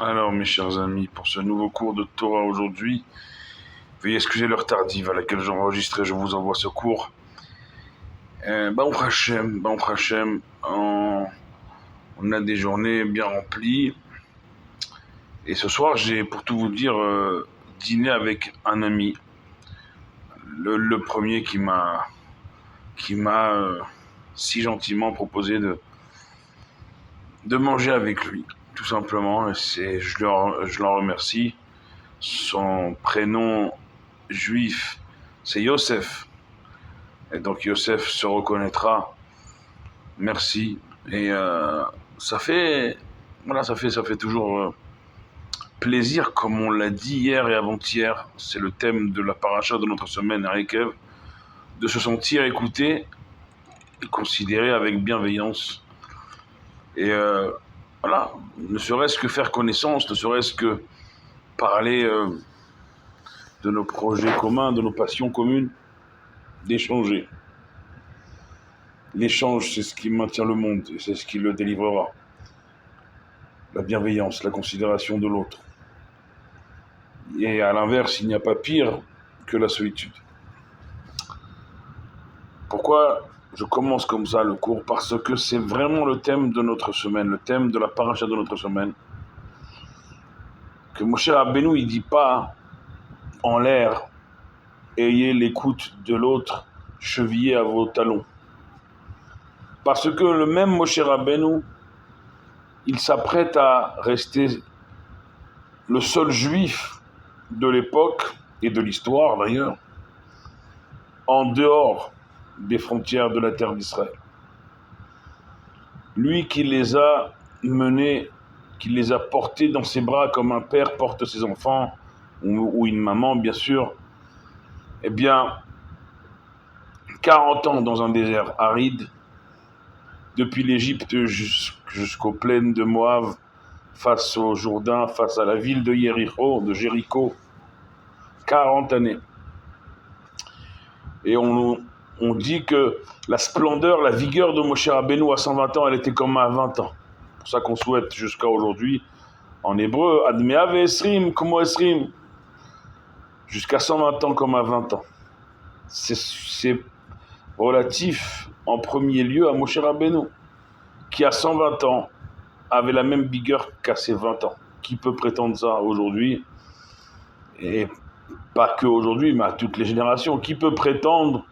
Alors, mes chers amis, pour ce nouveau cours de Torah aujourd'hui, veuillez excuser l'heure tardive à laquelle j'enregistre et je vous envoie ce cours. Baruch Hashem, on a des journées bien remplies. Et ce soir, j'ai, pour tout vous dire, dîné avec un ami. Le premier qui m'a si gentiment proposé de manger avec lui, tout simplement. Et je l'en remercie. Son prénom juif, c'est Yosef. Et donc Yosef se reconnaîtra. Merci. Et ça fait toujours plaisir, comme on l'a dit hier et avant-hier. C'est le thème de la paracha de notre semaine à Ekev, de se sentir écouté et considéré avec bienveillance. Et ne serait-ce que faire connaissance, ne serait-ce que parler de nos projets communs, de nos passions communes, d'échanger. L'échange, c'est ce qui maintient le monde et c'est ce qui le délivrera. La bienveillance, la considération de l'autre. Et à l'inverse, il n'y a pas pire que la solitude. Pourquoi je commence comme ça le cours? Parce que c'est vraiment le thème de notre semaine, le thème de la paracha de notre semaine. Que Moshe Rabbeinu, il ne dit pas en l'air, ayez l'écoute de l'autre chevillé à vos talons. Parce que le même Moshe Rabbeinu, il s'apprête à rester le seul juif de l'époque et de l'histoire d'ailleurs, en dehors des frontières de la terre d'Israël. Lui qui les a menés, qui les a portés dans ses bras comme un père porte ses enfants, ou une maman bien sûr, eh bien, 40 ans dans un désert aride, depuis l'Égypte jusqu'aux plaines de Moab, face au Jourdain, face à la ville de Jéricho, 40 années. Et on dit que la splendeur, la vigueur de Moshe Rabbeinu à 120 ans, elle était comme à 20 ans. C'est pour ça qu'on souhaite jusqu'à aujourd'hui, en hébreu, Admeav Esrim, como Esrim, jusqu'à 120 ans comme à 20 ans. C'est relatif en premier lieu à Moshe Rabbeinu, qui à 120 ans avait la même vigueur qu'à ses 20 ans. Qui peut prétendre ça aujourd'hui? Et pas que aujourd'hui, mais à toutes les générations. Qui peut prétendre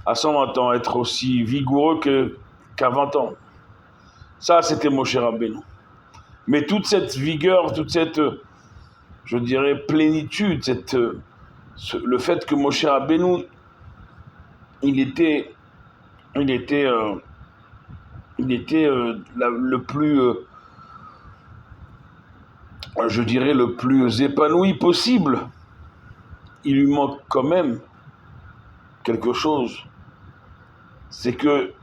à 120 ans être aussi vigoureux qu'à 20 ans? Ça, c'était Moshe Rabbeinu. Mais toute cette vigueur, toute cette, je dirais, plénitude, le fait que Moshe Rabbeinu, il était le plus, je dirais, le plus épanoui possible. Il lui manque quand même quelque chose. C'est que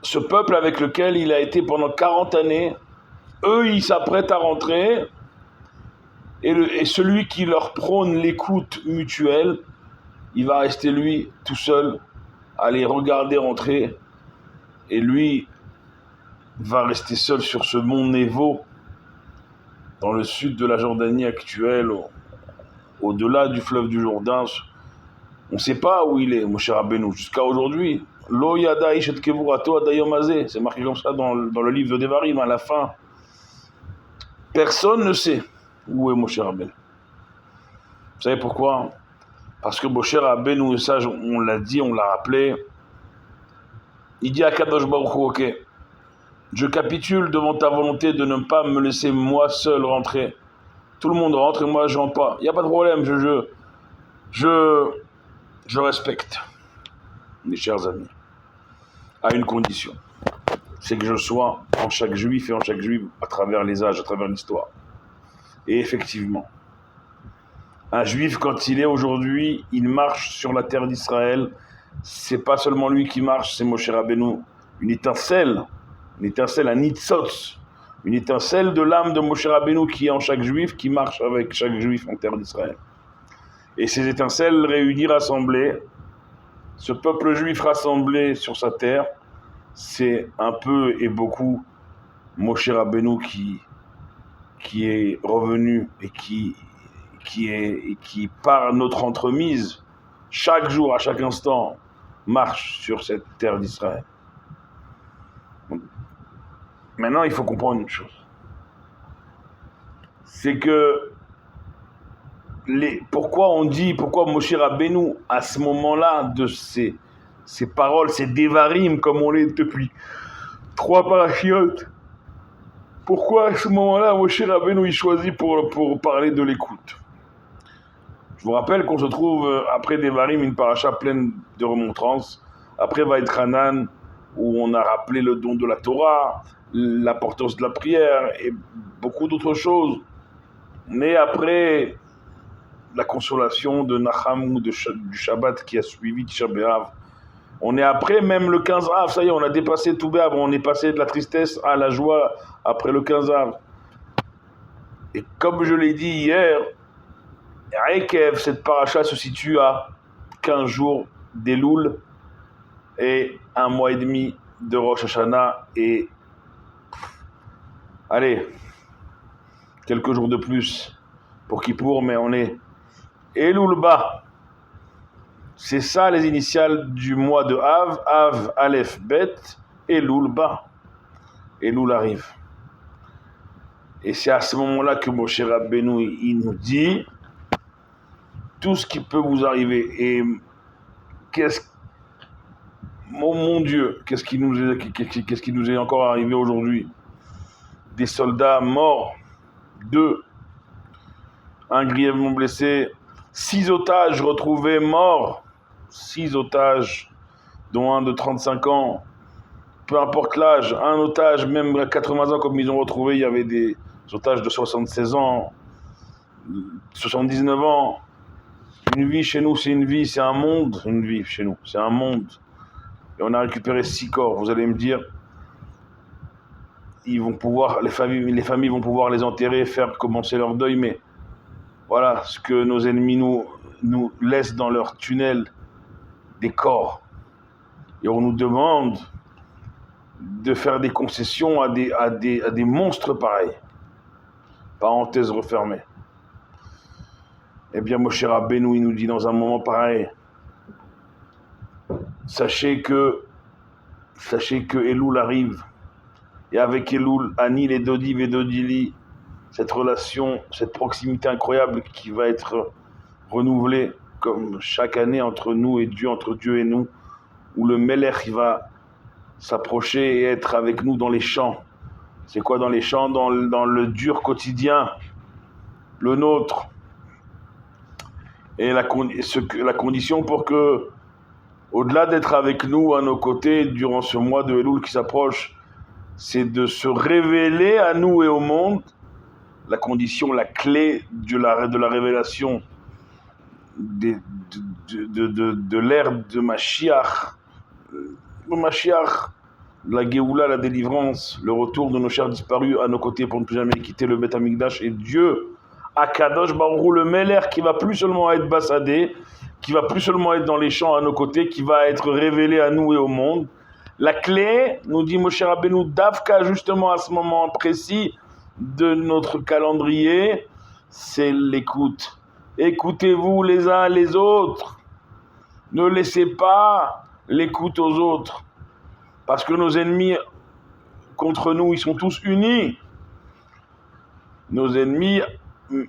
ce peuple avec lequel il a été pendant 40 années, eux, ils s'apprêtent à rentrer, et celui qui leur prône l'écoute mutuelle, il va rester lui tout seul à les regarder rentrer, et lui va rester seul sur ce mont Névo, dans le sud de la Jordanie actuelle, au-delà du fleuve du Jourdain. On ne sait pas où il est, Moshe Rabbeinu, jusqu'à aujourd'hui. Lo yada ish et kevurato adayom hazeh. C'est marqué comme ça dans le livre de Devarim, à la fin. Personne ne sait où est Moshe Rabbeinu. Vous savez pourquoi? Parce que Moshe Rabbeinu, ça on l'a dit, on l'a rappelé, il dit à Kadosh Baruch Hu, ok, je capitule devant ta volonté de ne pas me laisser moi seul rentrer. Tout le monde rentre et moi je rentre pas. Il n'y a pas de problème, je respecte, mes chers amis, à une condition, c'est que je sois en chaque juif et en chaque juive à travers les âges, à travers l'histoire. Et effectivement, un juif, quand il est aujourd'hui, il marche sur la terre d'Israël. C'est pas seulement lui qui marche, c'est Moshe Rabbeinu, une étincelle, un nitzotz, une étincelle de l'âme de Moshe Rabbeinu qui est en chaque juif, qui marche avec chaque juif en terre d'Israël. Et ces étincelles réunies, rassemblées, ce peuple juif rassemblé sur sa terre, c'est un peu et beaucoup Moshe Rabbeinu qui qui est revenu et qui, par notre entremise, chaque jour, à chaque instant, marche sur cette terre d'Israël. Maintenant, il faut comprendre une chose. C'est que pourquoi Moshe Rabbeinu, à ce moment-là, de ces paroles, ces dévarim, comme on l'est depuis 3 parachiotes, pourquoi à ce moment-là, Moshe Rabbeinu, il choisit pour parler de l'écoute? Je vous rappelle qu'on se trouve après Devarim, une paracha pleine de remontrances, après Vaïtranan, où on a rappelé le don de la Torah, l'importance de la prière et beaucoup d'autres choses. Mais après la consolation de Nacham ou du Shabbat qui a suivi Tisha B'Av, on est après même le 15 Av, ça y est, on a dépassé tout B'Av, on est passé de la tristesse à la joie après le 15 Av. Et comme je l'ai dit hier, Ekev, cette paracha se situe à 15 jours d'Elul et 1 mois et demi de Rosh Hashanah et allez, quelques jours de plus pour Kippour, mais on est Elul Ba. C'est ça les initiales du mois de Av, Av, Aleph, Bet, Elul Ba. Elul arrive. Et c'est à ce moment-là que Moshe Rabbeinu, il nous dit tout ce qui peut vous arriver. Et mon Dieu, qu'est-ce qui nous est encore arrivé aujourd'hui? Des soldats morts, 2, 1 grièvement blessé, 6 otages retrouvés morts, 6 otages, dont un de 35 ans, peu importe l'âge, un otage, même à 80 ans, comme ils ont retrouvé, il y avait des otages de 76 ans, 79 ans. Une vie chez nous, c'est une vie, c'est un monde, une vie chez nous, c'est un monde. Et on a récupéré 6 corps. Vous allez me dire, les familles vont pouvoir les enterrer, faire commencer leur deuil, mais voilà ce que nos ennemis nous laissent dans leur tunnel, des corps. Et on nous demande de faire des concessions à des monstres pareils. Parenthèse refermée. Eh bien, Moshe Rabbeinu, il nous dit dans un moment pareil, sachez que Elul arrive, et avec Elul, Anil et Dodiv et Dodili, cette relation, cette proximité incroyable qui va être renouvelée comme chaque année entre nous et Dieu, entre Dieu et nous, où le Melech il va s'approcher et être avec nous dans les champs. C'est quoi dans les champs? Dans le dur quotidien, le nôtre. Et la condition pour que, au-delà d'être avec nous, à nos côtés, durant ce mois de Elul qui s'approche, c'est de se révéler à nous et au monde. La condition, la clé de la révélation de l'ère de Mashiach, la Géoula, la délivrance, le retour de nos chers disparus à nos côtés pour ne plus jamais quitter le Beth Amikdash, et Dieu, Akadosh Baruch Hu, le Meler, qui va plus seulement être bassadé, qui va plus seulement être dans les champs à nos côtés, qui va être révélé à nous et au monde. La clé, nous dit Moshe Rabbeinu, Davka, justement à ce moment précis de notre calendrier, c'est l'écoute. Écoutez-vous les uns les autres. Ne laissez pas l'écoute aux autres. Parce que nos ennemis contre nous, ils sont tous unis. Nos ennemis,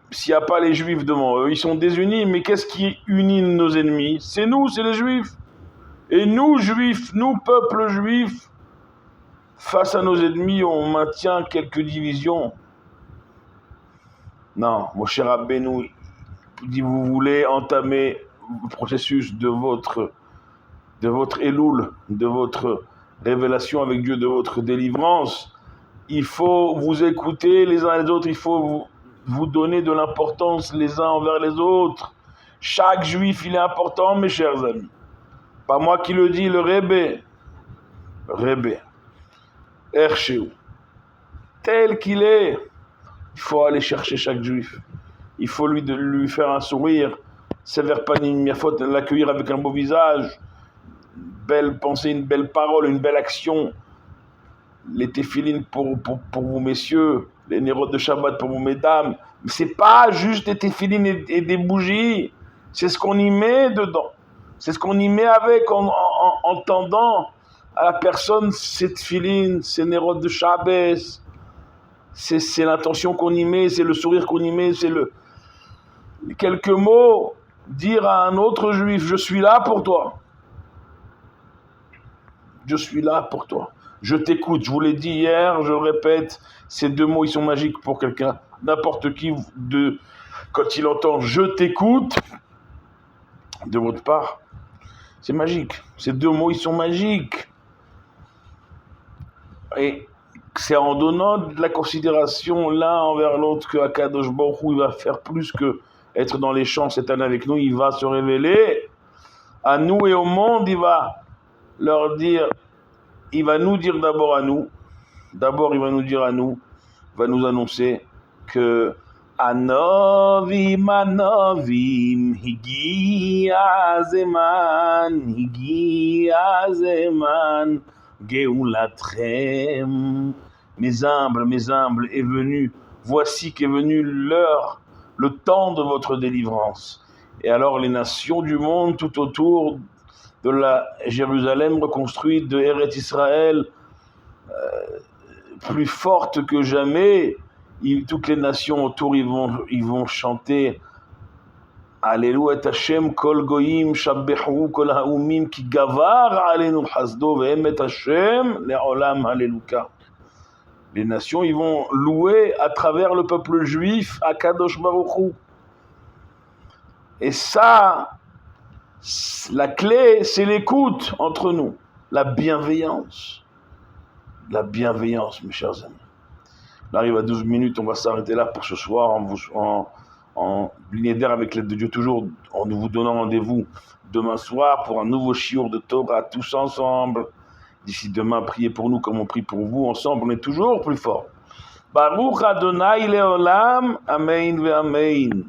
s'il n'y a pas les Juifs devant eux, ils sont désunis. Mais qu'est-ce qui unit nos ennemis? C'est nous, c'est les Juifs. Et nous, Juifs, nous, peuple juif, face à nos ennemis, on maintient quelques divisions. Non, mon cher Rabbeinu, dit vous voulez entamer le processus de votre Elul, de votre révélation avec Dieu, de votre délivrance, il faut vous écouter les uns les autres, il faut vous donner de l'importance les uns envers les autres. Chaque juif, il est important, mes chers amis. Pas moi qui le dis, le Rebbe, Erchéou, tel qu'il est, il faut aller chercher chaque juif. Il faut lui faire un sourire, sévère panim miafot, l'accueillir avec un beau visage, une belle pensée, une belle parole, une belle action. Les téphilines pour vous, messieurs, les nérodes de Shabbat pour vous, mesdames. C'est pas juste des téphilines et des bougies. C'est ce qu'on y met dedans. C'est ce qu'on y met avec en tendant à la personne ces téphilines, ces nérodes de Shabbat. C'est l'intention qu'on y met, c'est le sourire qu'on y met, c'est quelques mots. Dire à un autre juif, je suis là pour toi. Je suis là pour toi. Je t'écoute. Je vous l'ai dit hier, je le répète, ces deux mots, ils sont magiques pour quelqu'un. N'importe qui, quand il entend « je t'écoute » de votre part, c'est magique. Ces deux mots, ils sont magiques. Et c'est en donnant de la considération l'un envers l'autre que Akadosh Baruch Hu, il va faire plus que être dans les champs cette année avec nous. Il va se révéler à nous et au monde. Il va leur dire, il va nous dire d'abord à nous. D'abord, il va nous dire à nous, il va nous annoncer que Anovim, Anovim, Higia Zeman, Geulatchem. Mes humbles, est venu, voici qu'est venu l'heure, le temps de votre délivrance. Et alors les nations du monde tout autour de la Jérusalem reconstruite, de Eretz Israël, plus forte que jamais, toutes les nations autour, ils vont chanter Alléluia Hashem kol goyim shabbehu kol haumim ki gavar alenu hasdo ve'emet Hashem le'olam Alléluia. Les nations, ils vont louer à travers le peuple juif Akadosh Baruch Hu. Et ça, la clé, c'est l'écoute entre nous, la bienveillance. La bienveillance, mes chers amis. On arrive à 12 minutes, on va s'arrêter là pour ce soir en blinédaire avec l'aide de Dieu, toujours en vous donnant rendez-vous demain soir pour un nouveau shiur de Torah, tous ensemble. D'ici demain, priez pour nous comme on prie pour vous. Ensemble, on est toujours plus fort. Baruch Adonai Leolam, Amen ve Amen.